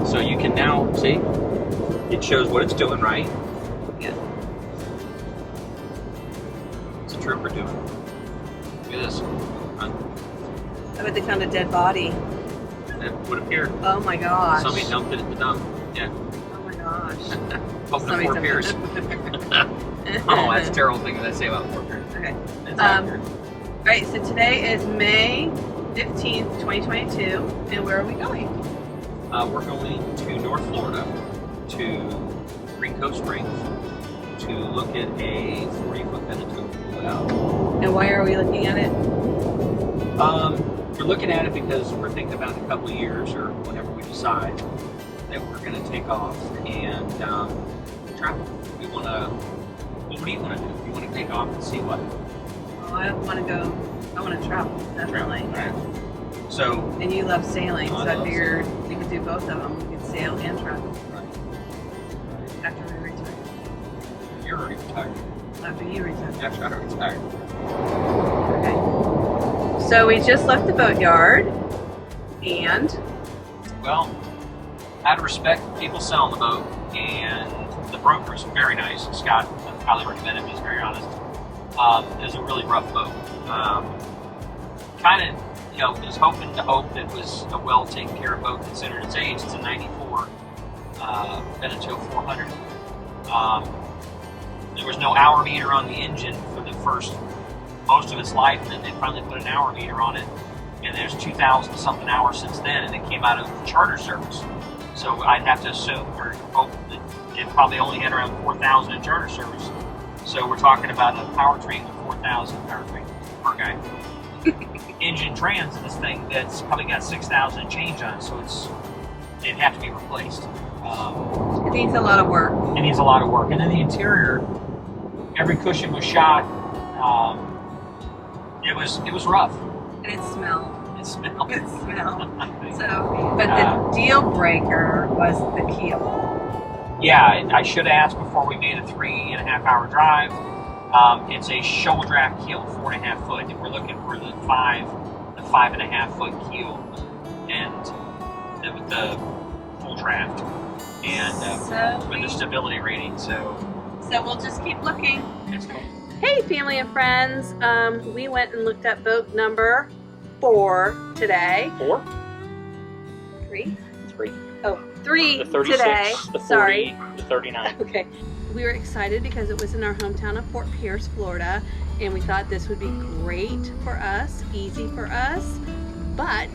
So you can now see it shows what it's doing, right? Yeah. It's a trooper doing it. Look at this. I bet they found a dead body. It would appear. Oh my gosh. Somebody dumped it at the dump. Yeah. Oh my gosh. Open to Fort Pierce. Oh, that's a terrible thing that I say about Fort Pierce. Okay. It's accurate. All right, so today is May 15th, 2022, and where are we going? We're going to North Florida, to Green Cove Springs, to look at a 40-foot Beneteau float. And why are we looking at it? We're looking at it because we're thinking about in a couple of years, or whenever we decide, that we're going to take off and travel. We want to. What do you want to do? You want to take off and see what? Well, I want to go. I want to travel, definitely. Right. So. And you love sailing, so I love figured we could do both of them. We could sail and travel. Right. After we retire. You're already retired. After you retire. After I retired. Okay. So we just left the boatyard, and. Well, out of respect for people selling the boat, and the broker is very nice. Scott, I highly recommend him. He's very honest. It was a really rough boat. Kind of. Was hoping to hope that it was a well taken care of boat considering its age. It's a 94 Beneteau 400. There was no hour meter on the engine for the most of its life, and then they finally put an hour meter on it, and there's 2,000 something hours since then, and it came out of charter service. So I'd have to assume or hope that it probably only had around 4,000 in charter service. So we're talking about a powertrain with 4,000 powertrain per guy. Engine trans in this thing that's probably got 6,000 and change on it, so it'd have to be replaced. It needs a lot of work. It needs a lot of work, and then the interior, every cushion was shot. It was rough. And it smelled. It smelled. It smelled. So, but the deal breaker was the keel. Yeah, I should have asked before we made a 3.5 hour drive. It's a shoal draft keel, 4.5 foot, and we're looking for the 5.5 foot keel, and with the full draft, and with the stability rating. So we'll just keep looking. Let's go. Hey, family and friends. We went and looked at boat number 4 today. 4? 3? 3. Oh, 3 the 36, today. The 40, Sorry. The 39. Okay. We were excited because it was in our hometown of Fort Pierce, Florida, and we thought this would be great for us, easy for us. But,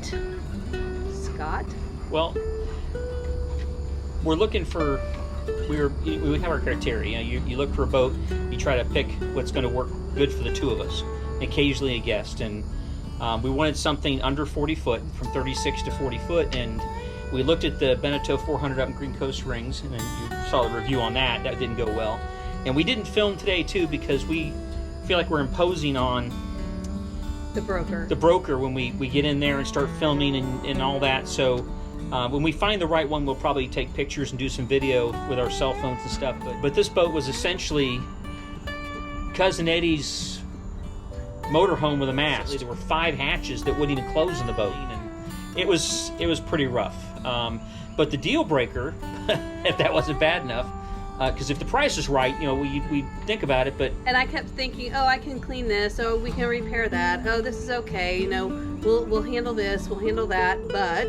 Scott? Well, we're looking for, we have our criteria. You look for a boat, you try to pick what's going to work good for the two of us, occasionally a guest. And we wanted something under 40 foot, from 36 to 40 foot, and we looked at the Beneteau 400 up in Green Cove Springs, and then you saw the review on that. That didn't go well. And we didn't film today, too, because we feel like we're imposing on the broker when we get in there and start filming and all that. So when we find the right one, we'll probably take pictures and do some video with our cell phones and stuff. But this boat was essentially Cousin Eddie's motorhome with a mast. There were 5 hatches that wouldn't even close in the boat. And it was pretty rough. But the deal breaker, if that wasn't bad enough, because if the price is right, we think about it. But and I kept thinking, oh, I can clean this. Oh, we can repair that. Oh, this is okay. We'll handle this. We'll handle that. But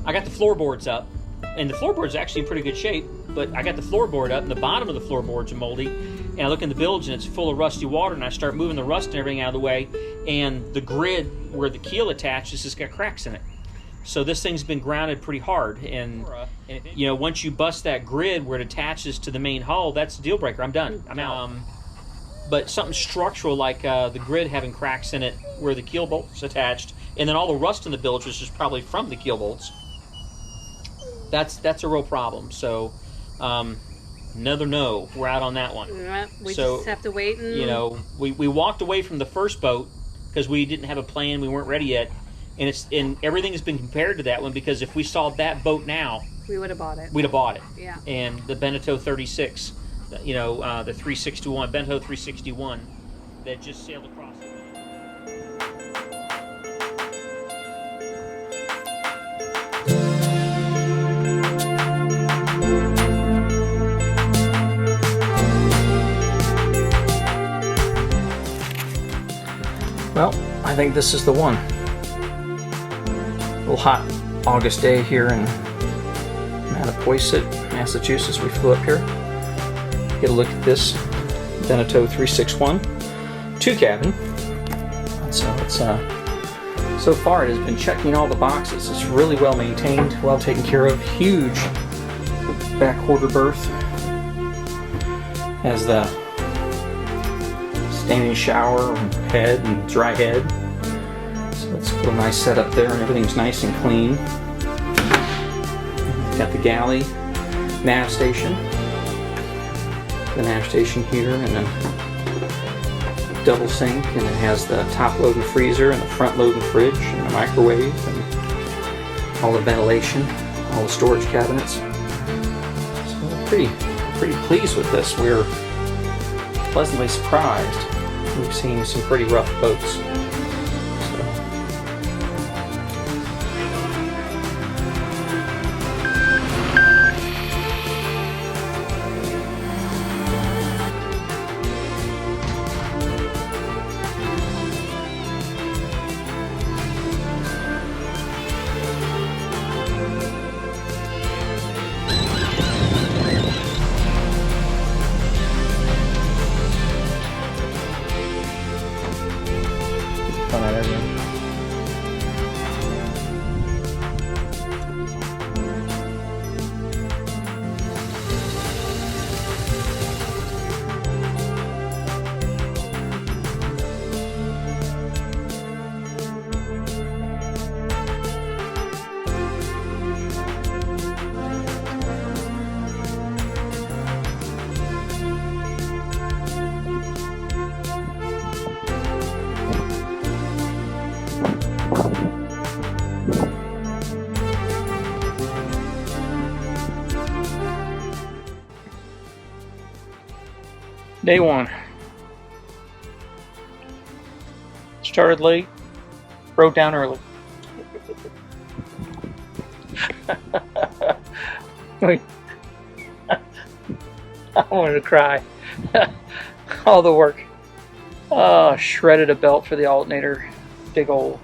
I got the floorboards up, and the floorboard's actually in pretty good shape. But I got the floorboard up, and the bottom of the floorboards are moldy. And I look in the bilge, and it's full of rusty water. And I start moving the rust and everything out of the way. And the grid where the keel attaches has got cracks in it. So this thing's been grounded pretty hard, and once you bust that grid where it attaches to the main hull, that's a deal breaker. I'm done. I'm out. But something structural like the grid having cracks in it where the keel bolt's attached, and then all the rust in the bilge, which is probably from the keel bolts, that's a real problem. So another no. We're out on that one. We just have to wait. And we walked away from the first boat because we didn't have a plan. We weren't ready yet, and everything has been compared to that one, because if we saw that boat now, we would have bought it. we'd have bought it. Yeah. And the Beneteau 36, the 361, Beneteau 361, that just sailed across. Well, I think this is the one. A little hot August day here in Mattapoisett, Massachusetts. We flew up here. Get a look at this Beneteau 361 2-cabin. And so it's so far it has been checking all the boxes. It's really well maintained, well taken care of. Huge back quarter berth. Has the standing shower and head and dry head. So it's a nice setup there, and everything's nice and clean. Got the galley nav station. The nav station here, and a double sink, and it has the top loading freezer and the front loading fridge and the microwave and all the ventilation, all the storage cabinets. So we're pretty pleased with this. We're pleasantly surprised. We've seen some pretty rough boats. Fun out everything. Day one. Started late, broke down early. I wanted to cry. All the work. Shredded a belt for the alternator. Big old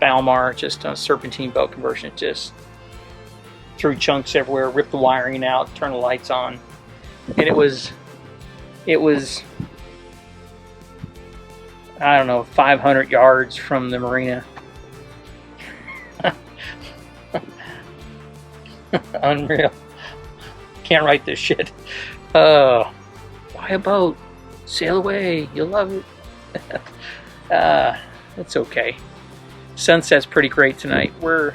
Balmar, just a serpentine belt conversion. Just threw chunks everywhere, ripped the wiring out, turned the lights on. And it was, I don't know, 500 yards from the marina. Unreal. Can't write this shit. Buy a boat. Sail away. You'll love it. It's okay. Sunset's pretty great tonight. We're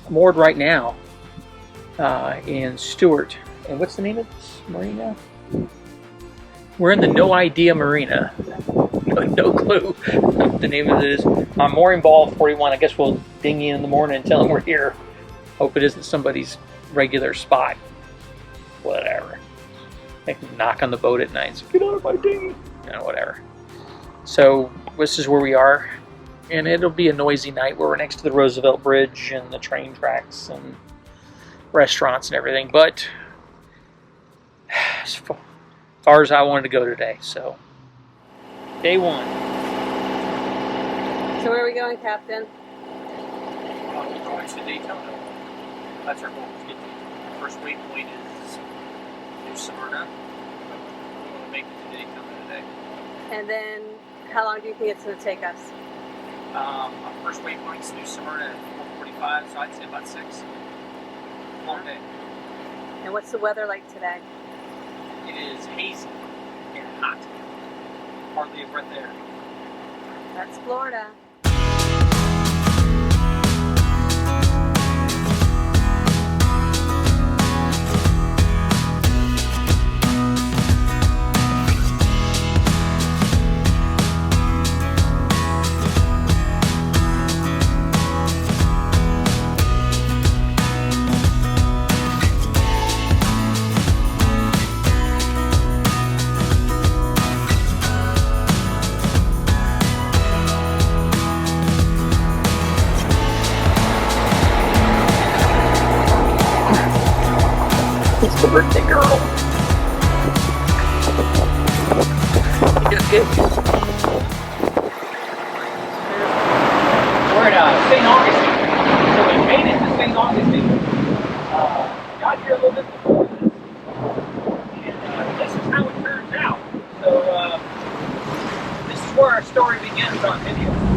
moored right now in Stewart. And what's the name of this marina? We're in the No Idea Marina. No clue what the name of it is. On mooring ball 41. I guess we'll ding you in the morning and tell them we're here. Hope it isn't somebody's regular spot. Whatever. They can knock on the boat at night and say, get out of my dinghy. Whatever. So this is where we are. And it'll be a noisy night. We're next to the Roosevelt Bridge and the train tracks and restaurants and everything. But as far as I wanted to go today. So day one. So where are we going, Captain? We're going to Daytona. That's our goal. To get the first waypoint is New Smyrna. We want to make it to Daytona today. And then how long do you think it's going to take us? Our first waypoint is New Smyrna at 4:45, so I'd say about 6. Long day. And what's the weather like today? It is hazy and hot. Hardly a breath air. That's Florida. birthday girl. We're at St. Augustine. So we made it to St. Augustine. Got here a little bit before this. And this is how it turns out. So this is where our story begins on video.